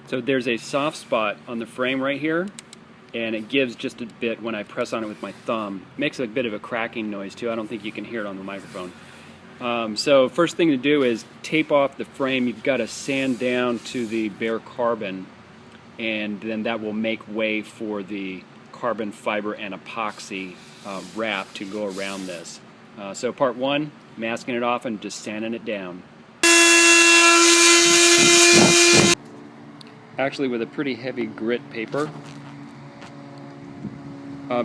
So there's a soft spot on the frame right here, and it gives just a bit when I press on it with my thumb. Makes a bit of a cracking noise too. I don't think you can hear it on the microphone. So first thing to do is tape off the frame. You've got to sand down to the bare carbon, and then that will make way for the carbon fiber and epoxy wrap to go around this. So part one, masking it off and just sanding it down. Actually with a pretty heavy grit paper,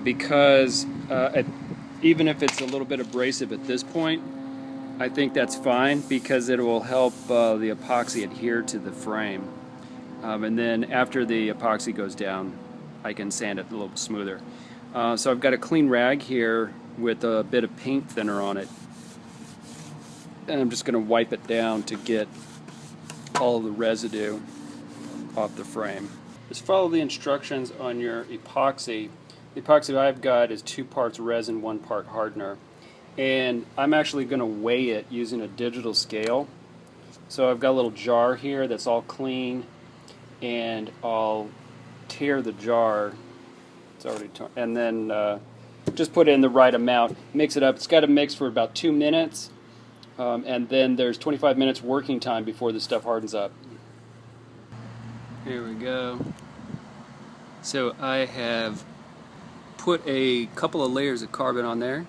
because even if it's a little bit abrasive at this point, I think that's fine because it will help the epoxy adhere to the frame. And then after the epoxy goes down, I can sand it a little smoother. So I've got a clean rag here with a bit of paint thinner on it, and I'm just going to wipe it down to get all the residue off the frame. Just follow the instructions on your epoxy. The epoxy I've got is 2 parts resin, 1 part hardener. And I'm actually going to weigh it using a digital scale. So I've got a little jar here that's all clean, and I'll tear the jar. It's already torn, and then just put in the right amount. Mix it up. It's got to mix for about 2 minutes, and then there's 25 minutes working time before the stuff hardens up. Here we go. So I have put a couple of layers of carbon on there.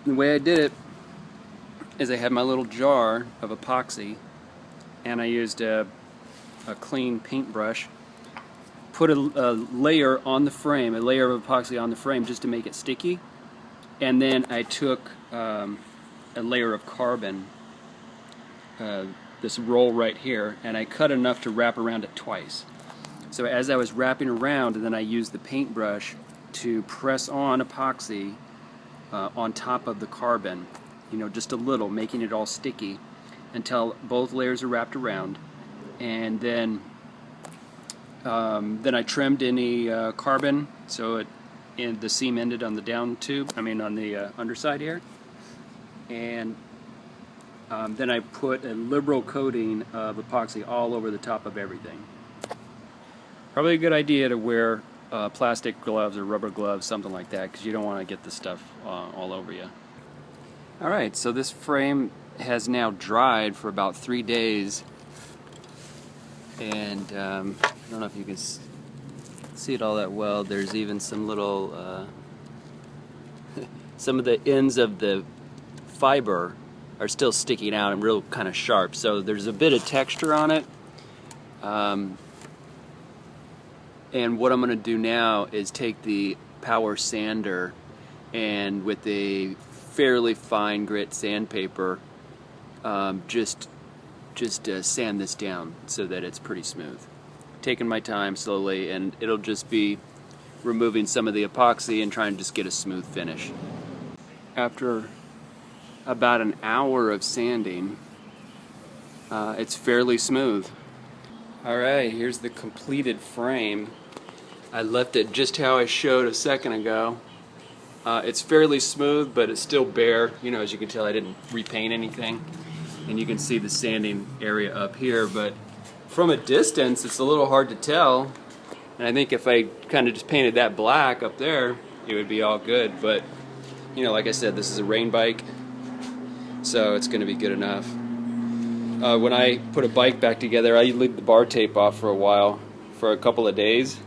The way I did it is I had my little jar of epoxy, and I used a clean paintbrush, put a layer on the frame, a layer of epoxy on the frame just to make it sticky, and then I took a layer of carbon, this roll right here, and I cut enough to wrap around it twice. So as I was wrapping around, and then I used the paintbrush to press on epoxy on top of the carbon, just a little, making it all sticky until both layers are wrapped around. And then I trimmed any carbon so the seam ended on the down tube, on the underside here. And then I put a liberal coating of epoxy all over the top of everything. Probably a good idea to wear plastic gloves or rubber gloves, something like that, because you don't want to get the stuff all over you. Alright, so this frame has now dried for about 3 days, and I don't know if you can see it all that well. There's even some little some of the ends of the fiber are still sticking out and real kind of sharp, so there's a bit of texture on it. And what I'm going to do now is take the power sander and with a fairly fine grit sandpaper just sand this down so that it's pretty smooth. Taking my time slowly, and it'll just be removing some of the epoxy and trying to just get a smooth finish. After about an hour of sanding, it's fairly smooth. Alright, here's the completed frame. I left it just how I showed a second ago. It's fairly smooth, but it's still bare. As you can tell, I didn't repaint anything. And you can see the sanding area up here, but from a distance it's a little hard to tell. And I think if I kind of just painted that black up there, it would be all good. But, like I said, this is a rain bike, so it's going to be good enough. When I put a bike back together, I leave the bar tape off for a while, for a couple of days,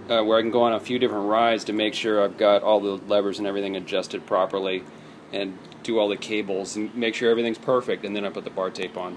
where I can go on a few different rides to make sure I've got all the levers and everything adjusted properly, and do all the cables and make sure everything's perfect, and then I put the bar tape on.